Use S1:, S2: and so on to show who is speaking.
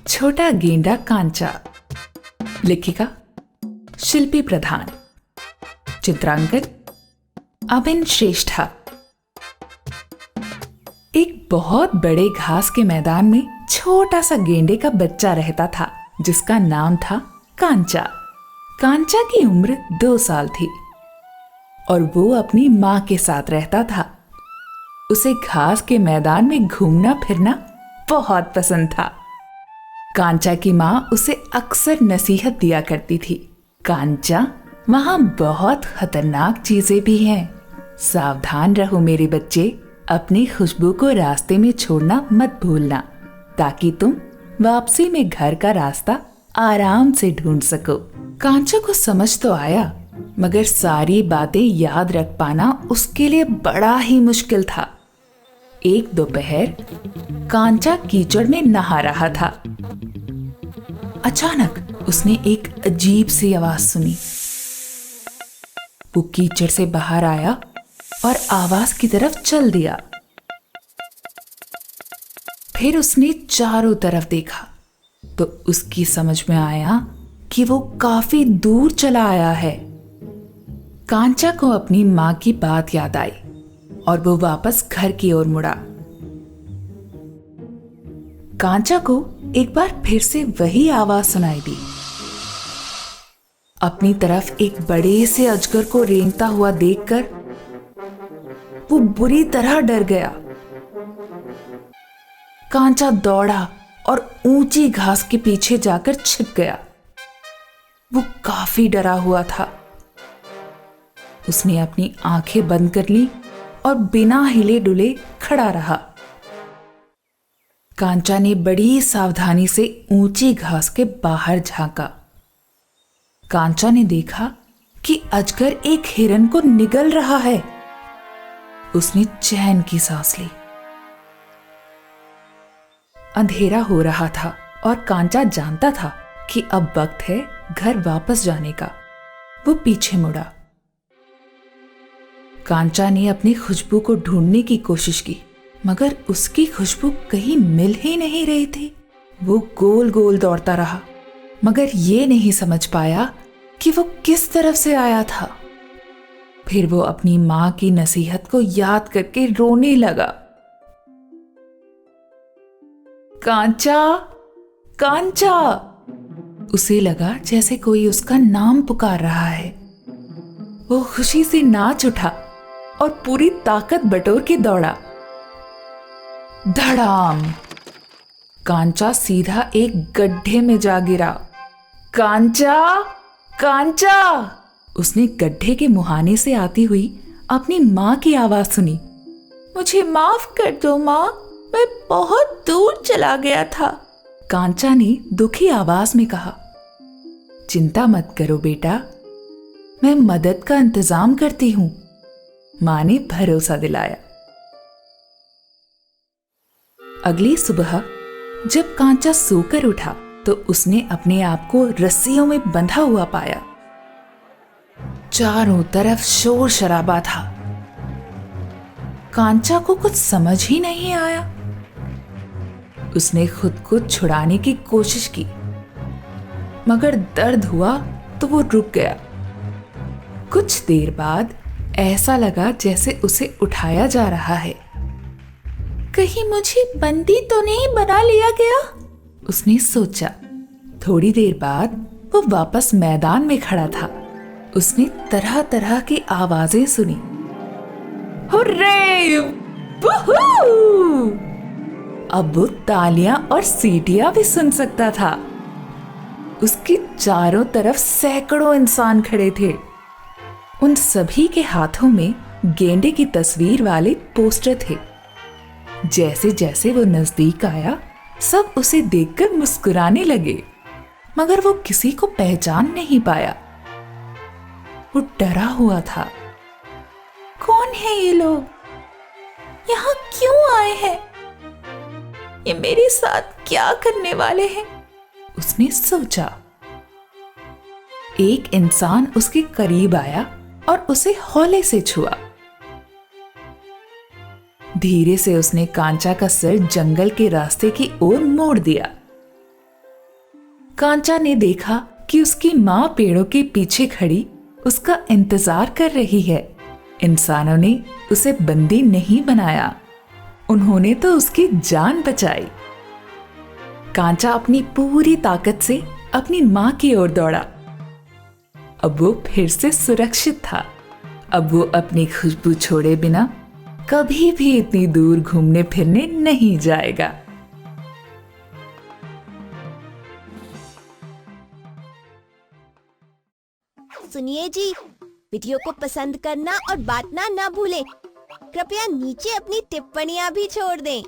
S1: छोटा गेंडा कांचा। लेखिका शिल्पी प्रधान। चित्रांकन अभिन श्रेष्ठा। एक बहुत बड़े घास के मैदान में छोटा सा गेंडे का बच्चा रहता था जिसका नाम था कांचा। कांचा की उम्र 2 साल थी और वो अपनी माँ के साथ रहता था। उसे घास के मैदान में घूमना फिरना बहुत पसंद था। कांचा की माँ उसे अक्सर नसीहत दिया करती थी, कांचा, वहां बहुत खतरनाक चीजें भी हैं। सावधान रहो मेरे बच्चे, अपनी खुशबू को रास्ते में छोड़ना मत भूलना ताकि तुम वापसी में घर का रास्ता आराम से ढूंढ सको। कांचा को समझ तो आया, मगर सारी बातें याद रख पाना उसके लिए बड़ा ही मुश्किल था। एक दोपहर कांचा कीचड़ में नहा रहा था। अचानक उसने एक अजीब सी आवाज सुनी। वो कीचड़ से बाहर आया और आवाज की तरफ चल दिया। फिर उसने चारों तरफ देखा तो उसकी समझ में आया कि वो काफी दूर चला आया है। कांचा को अपनी माँ की बात याद आई और वो वापस घर की ओर मुड़ा। कांचा को एक बार फिर से वही आवाज सुनाई दी। अपनी तरफ एक बड़े से अजगर को रेंगता हुआ देखकर वो बुरी तरह डर गया। कांचा दौड़ा और ऊंची घास के पीछे जाकर छिप गया। वो काफी डरा हुआ था। उसने अपनी आंखें बंद कर ली और बिना हिले डुले खड़ा रहा। कांचा ने बड़ी सावधानी से ऊंची घास के बाहर झांका। कांचा ने देखा कि अजगर एक हिरन को निगल रहा है। उसने चैन की सांस ली। अंधेरा हो रहा था और कांचा जानता था कि अब वक्त है घर वापस जाने का। वो पीछे मुड़ा। कांचा ने अपनी खुशबू को ढूंढने की कोशिश की, मगर उसकी खुशबू कहीं मिल ही नहीं रही थी। वो गोल गोल दौड़ता रहा, मगर ये नहीं समझ पाया कि वो किस तरफ से आया था। फिर वो अपनी माँ की नसीहत को याद करके रोने लगा। कांचा, कांचा! उसे लगा जैसे कोई उसका नाम पुकार रहा है। वो खुशी से नाच उठा और पूरी ताकत बटोर के दौड़ा। धड़ाम! कांचा सीधा एक गड्ढे में जा गिरा। कांचा, कांचा! उसने गड्ढे के मुहाने से आती हुई अपनी माँ की आवाज सुनी। मुझे माफ कर दो माँ, मैं बहुत दूर चला गया था। कांचा ने दुखी आवाज में कहा। चिंता मत करो बेटा, मैं मदद का इंतजाम करती हूँ, माँ ने भरोसा दिलाया। अगली सुबह जब कांचा सोकर उठा तो उसने अपने आप को रस्सियों में बंधा हुआ पाया। चारों तरफ शोर शराबा था। कांचा को कुछ समझ ही नहीं आया। उसने खुद को छुड़ाने की कोशिश की, मगर दर्द हुआ तो वो रुक गया। कुछ देर बाद ऐसा लगा जैसे उसे उठाया जा रहा है। कहीं मुझे बंदी तो नहीं बना लिया गया, उसने सोचा। थोड़ी देर बाद वो वापस मैदान में खड़ा था। उसने तरह तरह की आवाजें सुनी। हुर्रे! वूहू! अब वो तालियां और सीटियां भी सुन सकता था। उसके चारों तरफ सैकड़ों इंसान खड़े थे। उन सभी के हाथों में गेंडे की तस्वीर वाले पोस्टर थे। जैसे जैसे वो नजदीक आया, सब उसे देखकर मुस्कुराने लगे, मगर वो किसी को पहचान नहीं पाया। वो डरा हुआ था। कौन है ये लोग? यहाँ क्यों आए हैं? ये मेरे साथ क्या करने वाले हैं? उसने सोचा। एक इंसान उसके करीब आया और उसे हौले से छुआ। धीरे से उसने कांचा का सिर जंगल के रास्ते की ओर मोड़ दिया। कांचा ने देखा कि उसकी माँ पेड़ों के पीछे खड़ी उसका इंतजार कर रही है। इंसानों ने उसे बंदी नहीं बनाया, उन्होंने तो उसकी जान बचाई। कांचा अपनी पूरी ताकत से अपनी माँ की ओर दौड़ा। अब वो फिर से सुरक्षित था। अब वो अपनी खुशबू छोड़े बिना कभी भी इतनी दूर घूमने फिरने नहीं जाएगा।
S2: सुनिए जी, वीडियो को पसंद करना और बांटना ना भूलें। कृपया नीचे अपनी टिप्पणियां भी छोड़ दें।